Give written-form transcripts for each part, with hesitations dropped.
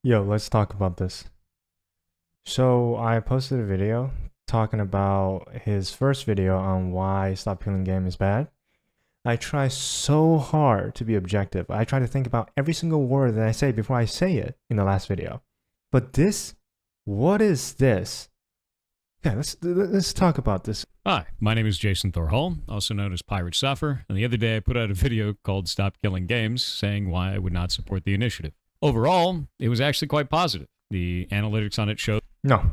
Yo, let's talk about this. So I posted a video talking about his first video on why Stop Killing Game is bad. I try so hard to be objective. I try to think about every single word that I say before I say it in the last video. But this, what is this? Yeah, let's talk about this. Hi, my name is Jason Thorhall, also known as Pirate Suffer, and the other day I put out a video called Stop Killing Games, saying why I would not support the initiative. Overall, it was actually quite positive. The analytics on it showed No,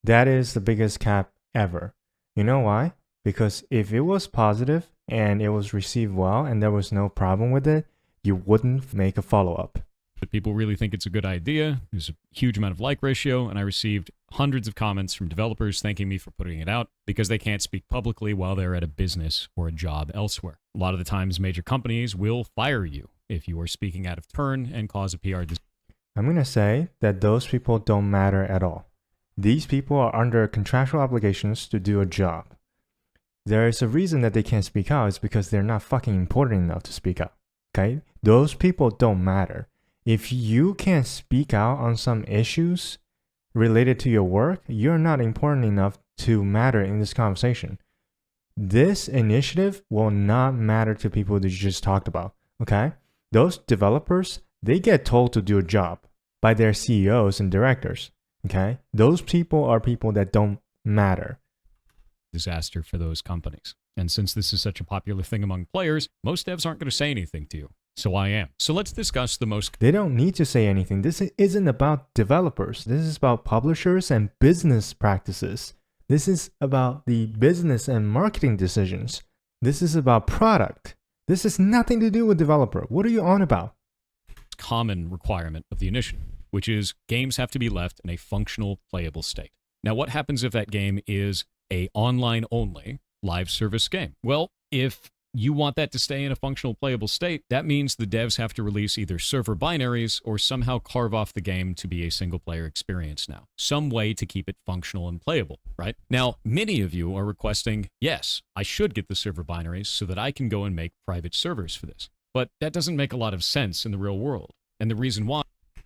that is the biggest cap ever. You know why? Because if it was positive and it was received well and there was no problem with it, you wouldn't make a follow-up. that people really think it's a good idea. There's a huge amount of like ratio, and I received hundreds of comments from developers thanking me for putting it out because they can't speak publicly while they're at a business or a job elsewhere. A lot of the times, major companies will fire you if you are speaking out of turn and cause a PR I'm going to say that those people don't matter at all. These people are under contractual obligations to do a job. There is a reason that they can't speak out. It's because they're not fucking important enough to speak out. Okay? Those people don't matter. If you can't speak out on some issues related to your work, you're not important enough to matter in this conversation. This initiative will not matter to people that you just talked about. Okay? Those developers, they get told to do a job by their CEOs and directors. Okay? Those people are people that don't matter. disaster for those companies. And since this is such a popular thing among players, most devs aren't going to say anything to you. So I am. So let's discuss the most. They don't need to say anything. This isn't about developers. This is about publishers and business practices. This is about the business and marketing decisions. This is about product. This has nothing to do with developer. What are you on about? Common requirement of the initiative, which is games have to be left in a functional, playable state. Now, what happens if that game is a online-only live service game? Well, if you want that to stay in a functional, playable state, that means the devs have to release either server binaries or somehow carve off the game to be a single-player experience now. Some way to keep it functional and playable, right? Now, many of you are requesting, yes, I should get the server binaries so that I can go and make private servers for this. But that doesn't make a lot of sense in the real world. And the reason why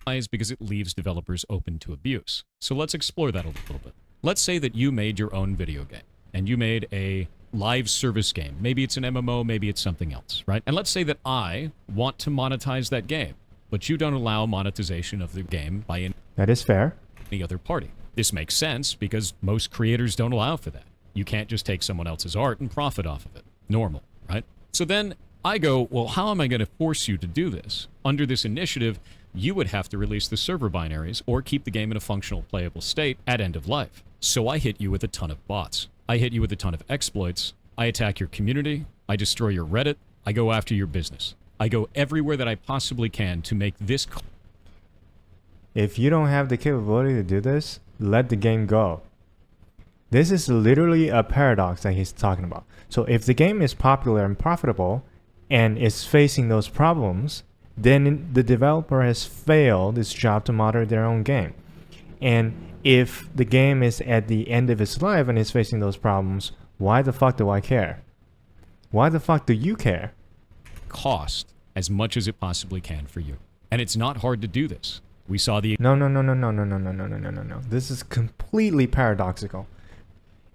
is because it leaves developers open to abuse. So let's explore that a little bit. Let's say that you made your own video game and you made a live service game. Maybe it's an MMO, maybe it's something else, right? And let's say that I want to monetize that game, but you don't allow monetization of the game by That is fair. any other party. This makes sense because most creators don't allow for that. You can't just take someone else's art and profit off of it. Normal, right? So then I go, well, how am I going to force you to do this? Under this initiative, you would have to release the server binaries or keep the game in a functional, playable state at end of life. So I hit you with a ton of bots. I hit you with a ton of exploits. I attack your community. I destroy your Reddit. I go after your business. I go everywhere that I possibly can to make this. If you don't have the capability to do this, let the game go. This is literally a paradox that he's talking about. So if the game is popular and profitable and is facing those problems, then the developer has failed its job to moderate their own game. And if the game is at the end of its life and is facing those problems, why the fuck do I care? Why the fuck do you care? Cost as much as it possibly can for you. And it's not hard to do this. We saw the No. This is completely paradoxical.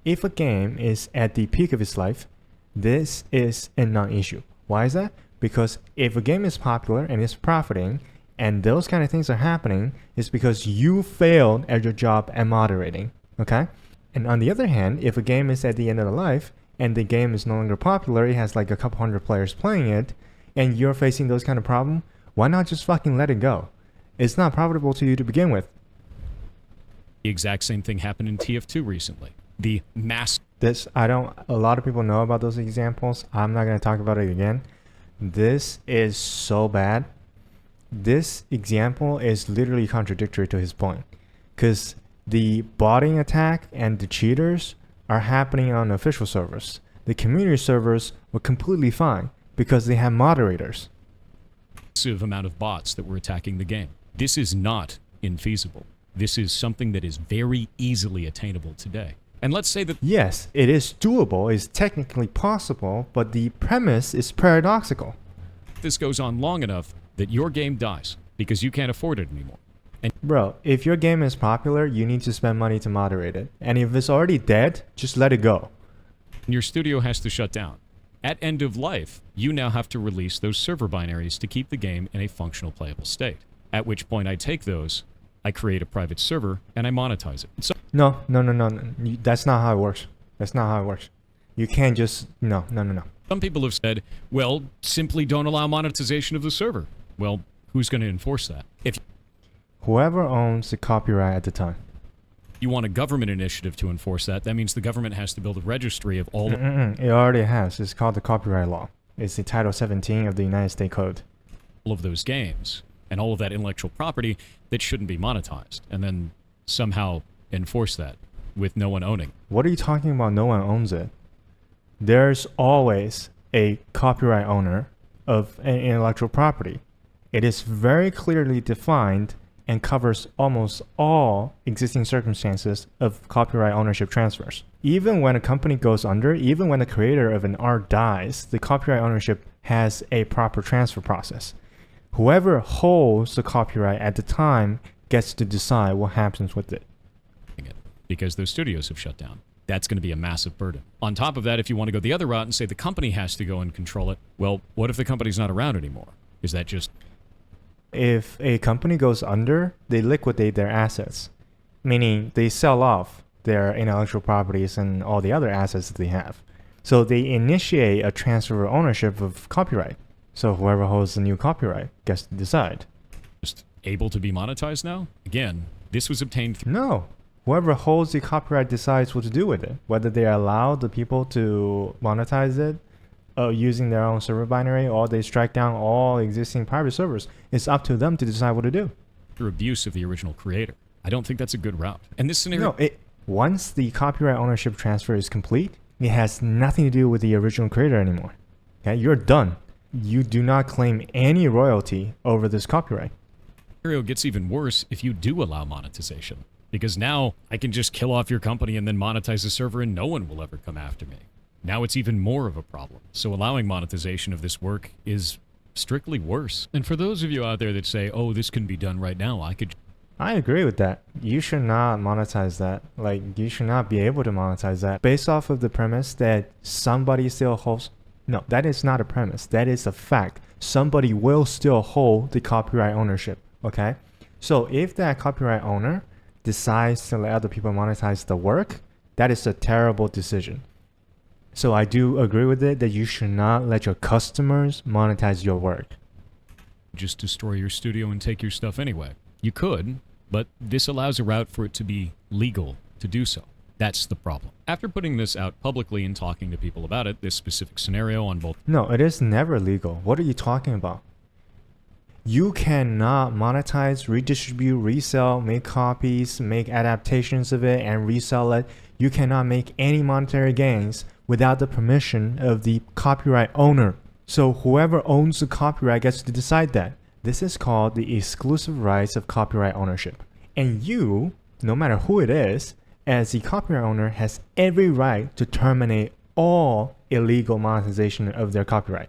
If a game is at the peak of its life, this is a non-issue. Why is that? Because if a game is popular and is profiting, and those kind of things are happening, it's because you failed at your job at moderating, okay? And on the other hand, if a game is at the end of the life, and the game is no longer popular, it has like a couple hundred players playing it, and you're facing those kind of problems, why not just fucking let it go? It's not profitable to you to begin with. exact same thing happened in TF2 recently. The mass A lot of people know about those examples. I'm not going to talk about it again. This is so bad. This example is literally contradictory to his point. Because the botting attack and the cheaters are happening on official servers. The community servers were completely fine because they have moderators. massive amount of bots that were attacking the game. This is not infeasible. This is something that is very easily attainable today. And let's say that Yes, it is doable, it's technically possible, but the premise is paradoxical. this goes on long enough that your game dies because you can't afford it anymore. Bro, if your game is popular, you need to spend money to moderate it. And if it's already dead, just let it go. And your studio has to shut down. At end of life, you now have to release those server binaries to keep the game in a functional playable state. At which point I take those, I create a private server, and I monetize it. So No. That's not how it works. That's not how it works. You can't just... No. some people have said, well, simply don't allow monetization of the server. Well, who's going to enforce that? If Whoever owns the copyright at the time. you want a government initiative to enforce that, that means the government has to build a registry of all It already has. It's called the copyright law. It's the Title 17 of the United States Code. of those games and all of that intellectual property that shouldn't be monetized, and then somehow enforce that with no one owning. What are you talking about? No one owns it. There's always a copyright owner of an intellectual property. It is very clearly defined and covers almost all existing circumstances of copyright ownership transfers. Even when a company goes under, even when the creator of an art dies, the copyright ownership has a proper transfer process. Whoever holds the copyright at the time gets to decide what happens with it. Because those studios have shut down. That's going to be a massive burden. On top of that, if you want to go the other route and say the company has to go and control it, well, what if the company's not around anymore? Is that just... If a company goes under, they liquidate their assets, meaning they sell off their intellectual properties and all the other assets that they have. So they initiate a transfer of ownership of copyright. So whoever holds the new copyright gets to decide. just able to be monetized now? Again, this was obtained through... No. Whoever holds the copyright decides what to do with it. Whether they allow the people to monetize it using their own server binary, or they strike down all existing private servers. It's up to them to decide what to do. through abuse of the original creator. I don't think that's a good route. And this scenario... No, once the copyright ownership transfer is complete, it has nothing to do with the original creator anymore. Okay, you're done. You do not claim any royalty over this copyright. scenario gets even worse if you do allow monetization. Because now I can just kill off your company and then monetize the server and no one will ever come after me. Now it's even more of a problem. So allowing monetization of this work is strictly worse. And for those of you out there that say, oh, this can be done right now, I agree with that. You should not monetize that. Like, you should not be able to monetize that based off of the premise that somebody still holds. No, that is not a premise. That is a fact. Somebody will still hold the copyright ownership. Okay? So if that copyright owner decides to let other people monetize the work, that is a terrible decision. So I do agree with it that you should not let your customers monetize your work. just destroy your studio and take your stuff anyway. You could, but this allows a route for it to be legal to do so. That's the problem. After putting this out publicly and talking to people about it, this specific scenario on both... No, it is never legal. What are you talking about? You cannot monetize, redistribute, resell, make copies, make adaptations of it, and resell it. You cannot make any monetary gains without the permission of the copyright owner. So whoever owns the copyright gets to decide that. This is called the exclusive rights of copyright ownership. And you, no matter who it is, as the copyright owner has every right to terminate all illegal monetization of their copyright.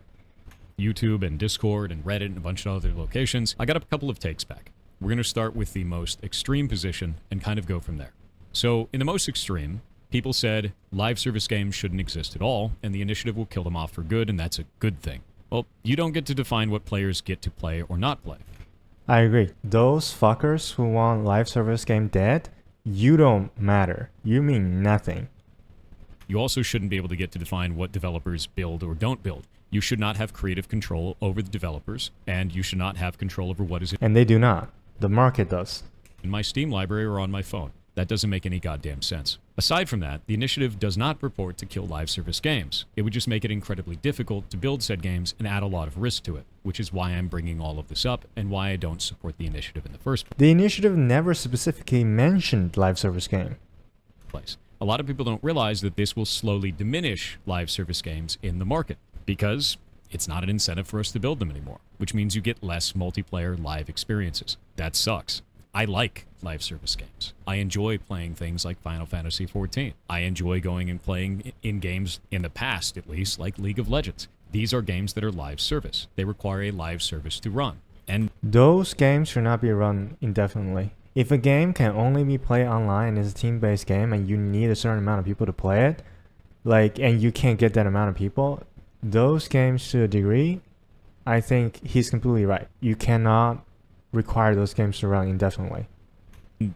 YouTube and Discord and Reddit and a bunch of other locations, I got a couple of takes back. We're going to start with the most extreme position and kind of go from there. So, in the most extreme, people said live service games shouldn't exist at all, and the initiative will kill them off for good, and that's a good thing. Well, you don't get to define what players get to play or not play. I agree. Those fuckers who want live service game dead, you don't matter. You mean nothing. You also shouldn't be able to get to define what developers build or don't build. You should not have creative control over the developers, and you should not have control over what is And they do not. The market does. in my Steam library or on my phone. That doesn't make any goddamn sense. Aside from that, the initiative does not purport to kill live service games. It would just make it incredibly difficult to build said games and add a lot of risk to it, which is why I'm bringing all of this up and why I don't support the initiative in the first The initiative never specifically mentioned live service game. place. A lot of people don't realize that this will slowly diminish live service games in the market because it's not an incentive for us to build them anymore, which means you get less multiplayer live experiences. That sucks. I like live service games. I enjoy playing things like Final Fantasy XIV. I enjoy going and playing in games, in the past at least, like League of Legends. These are games that are live service. They require a live service to run. And Those games should not be run indefinitely. If a game can only be played online and is a team-based game and you need a certain amount of people to play it, and you can't get that amount of people, those games to a degree, I think he's completely right. You cannot require those games to run indefinitely.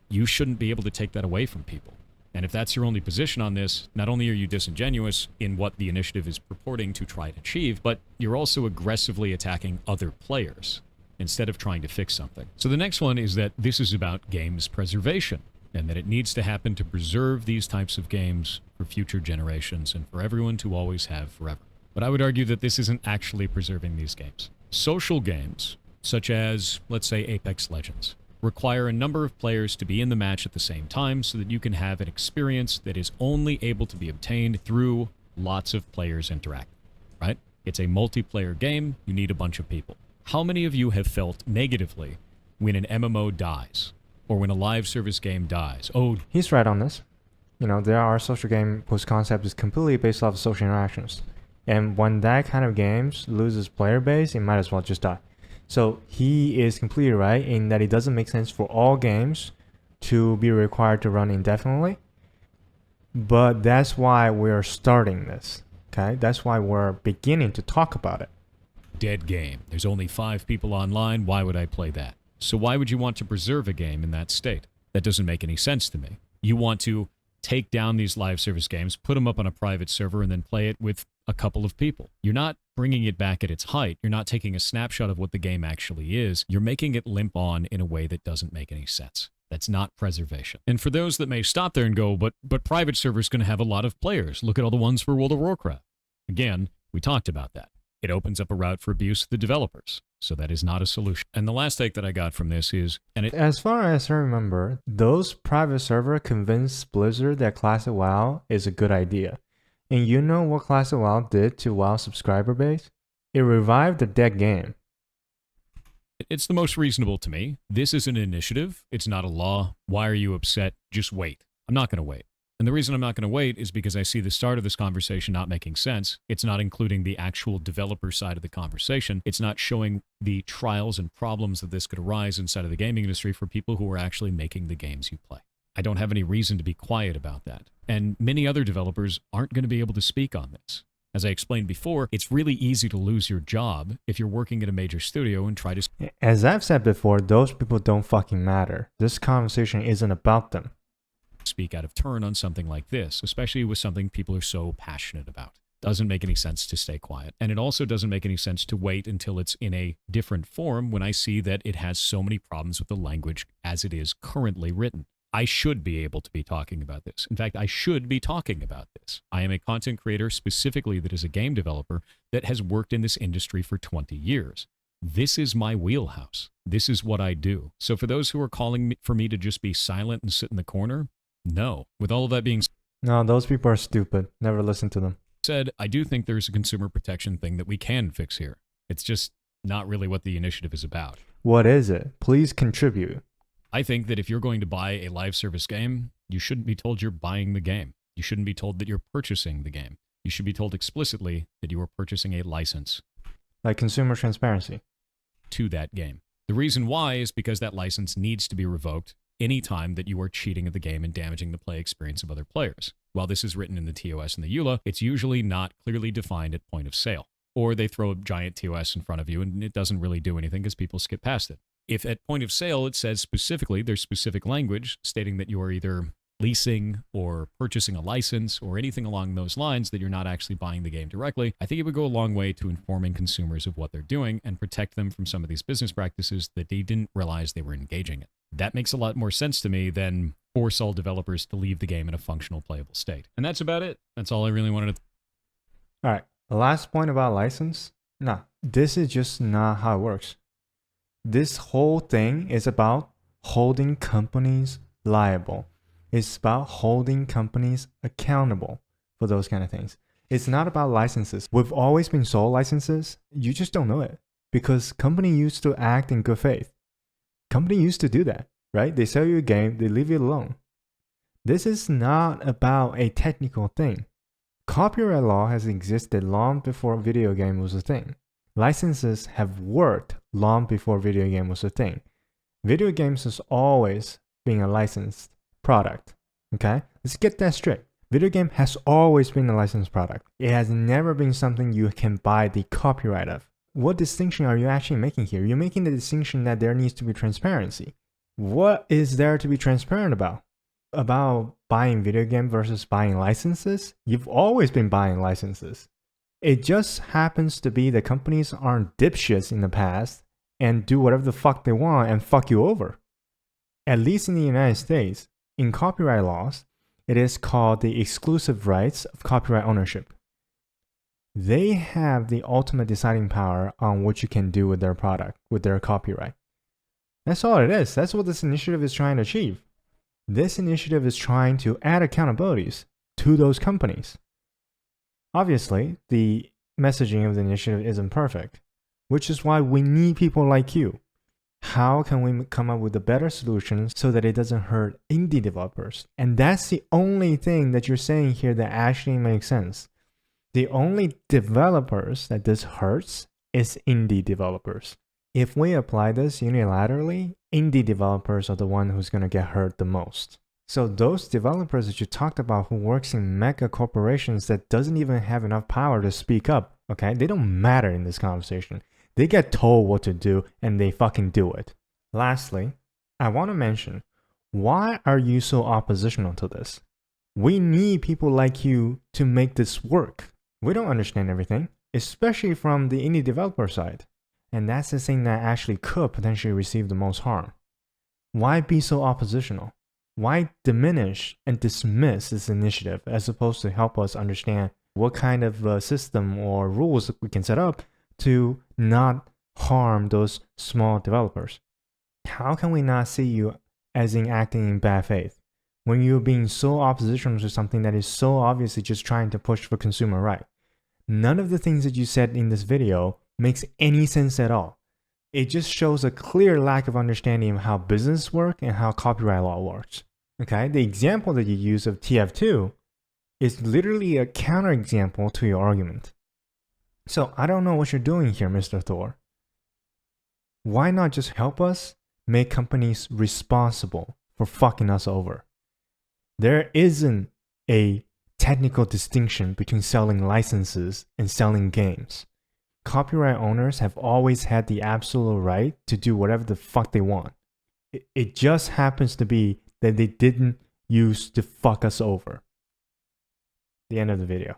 you shouldn't be able to take that away from people. And if that's your only position on this, not only are you disingenuous in what the initiative is purporting to try and achieve, but you're also aggressively attacking other players instead of trying to fix something. So the next one is that this is about games preservation, and that it needs to happen to preserve these types of games for future generations and for everyone to always have forever. But I would argue that this isn't actually preserving these games. Social games, such as, let's say, Apex Legends, require a number of players to be in the match at the same time so that you can have an experience that is only able to be obtained through lots of players interacting, right? It's a multiplayer game. You need a bunch of people. How many of you have felt negatively when an MMO dies or when a live service game dies? Oh, He's right on this. There are social game whose concept is completely based off of social interactions. And when that kind of games loses player base, it might as well just die. So he is completely right in that it doesn't make sense for all games to be required to run indefinitely. But that's why we're starting this. Okay? That's why we're beginning to talk about it. dead game. There's only 5 people online. Why would I play that? So why would you want to preserve a game in that state? That doesn't make any sense to me. You want to take down these live service games, put them up on a private server, and then play it with a couple of people. You're not bringing it back at its height. You're not taking a snapshot of what the game actually is. You're making it limp on in a way that doesn't make any sense. That's not preservation. And for those that may stop there and go, but private servers going to have a lot of players. Look at all the ones for World of Warcraft. Again, we talked about that. It opens up a route for abuse of the developers. So that is not a solution. And the last take that I got from this is, as far as I remember, those private server convinced Blizzard that Classic WoW is a good idea. And you know what Classic WoW did to WoW subscriber base? It revived the dead game. It's the most reasonable to me. This is an initiative. It's not a law. Why are you upset? Just wait. I'm not going to wait. And the reason I'm not going to wait is because I see the start of this conversation not making sense. It's not including the actual developer side of the conversation. It's not showing the trials and problems that this could arise inside of the gaming industry for people who are actually making the games you play. I don't have any reason to be quiet about that. And many other developers aren't going to be able to speak on this. As I explained before, it's really easy to lose your job if you're working at a major studio and try to... As I've said before, those people don't fucking matter. This conversation isn't about them. Speak out of turn on something like this, especially with something people are so passionate about. Doesn't make any sense to stay quiet. And it also doesn't make any sense to wait until it's in a different form when I see that it has so many problems with the language as it is currently written. I should be able to be talking about this. In fact, I should be talking about this. I am a content creator specifically that is a game developer that has worked in this industry for 20 years. This is my wheelhouse. This is what I do. So for those who are calling for me to just be silent and sit in the corner, no. With all of that being No, those people are stupid. Never listen to them. said, I do think there's a consumer protection thing that we can fix here. It's just not really what the initiative is about. What is it? Please contribute. I think that if you're going to buy a live service game, you shouldn't be told you're buying the game. You shouldn't be told that you're purchasing the game. You should be told explicitly that you are purchasing a license. Like consumer transparency. To that game. The reason why is because that license needs to be revoked anytime that you are cheating at the game and damaging the play experience of other players. While this is written in the TOS and the EULA, it's usually not clearly defined at point of sale. Or they throw a giant TOS in front of you and it doesn't really do anything because people skip past it. If at point of sale it says specifically, there's specific language stating that you are either leasing or purchasing a license or anything along those lines, that you're not actually buying the game directly, I think it would go a long way to informing consumers of what they're doing and protect them from some of these business practices that they didn't realize they were engaging in. That makes a lot more sense to me than force all developers to leave the game in a functional, playable state. And that's about it. That's all I really wanted to... All right. The last point about license. No, this is just not how it works. This whole thing is about holding companies liable. It's about holding companies accountable for those kind of things. It's not about licenses. We've always been sold licenses. You just don't know it because company used to act in good faith. Company used to do that, right? They sell you a game, they leave you alone. This is not about a technical thing. Copyright law has existed long before video game was a thing. Licenses have worked long before video game was a thing. Video games has always been a licensed product. Okay? Let's get that straight. Video game has always been a licensed product. It has never been something you can buy the copyright of. What distinction are you actually making here? You're making the distinction that there needs to be transparency. What is there to be transparent about? About buying video game versus buying licenses? You've always been buying licenses. It just happens to be that companies aren't dipshits in the past and do whatever the fuck they want and fuck you over. At least in the United States, in copyright laws, it is called the exclusive rights of copyright ownership. They have the ultimate deciding power on what you can do with their product, with their copyright. That's all it is. That's what this initiative is trying to achieve. This initiative is trying to add accountabilities to those companies. Obviously, the messaging of the initiative isn't perfect, which is why we need people like you. How can we come up with a better solution so that it doesn't hurt indie developers? And that's the only thing that you're saying here that actually makes sense. The only developers that this hurts is indie developers. If we apply this unilaterally, indie developers are the one who's going to get hurt the most. So those developers that you talked about who works in mega corporations that doesn't even have enough power to speak up, okay, they don't matter in this conversation. They get told what to do and they fucking do it. Lastly, I want to mention, why are you so oppositional to this? We need people like you to make this work. We don't understand everything, especially from the indie developer side. And that's the thing that actually could potentially receive the most harm. Why be so oppositional? Why diminish and dismiss this initiative as opposed to help us understand what kind of system or rules we can set up to not harm those small developers? How can we not see you as in acting in bad faith when you're being so oppositional to something that is so obviously just trying to push for consumer right? None of the things that you said in this video makes any sense at all. It just shows a clear lack of understanding of how business works and how copyright law works. Okay, the example that you use of TF2 is literally a counterexample to your argument. So I don't know what you're doing here, Mr. Thor. Why not just help us make companies responsible for fucking us over? There isn't a technical distinction between selling licenses and selling games. Copyright owners have always had the absolute right to do whatever the fuck they want. It just happens to be that they didn't use to fuck us over. The end of the video.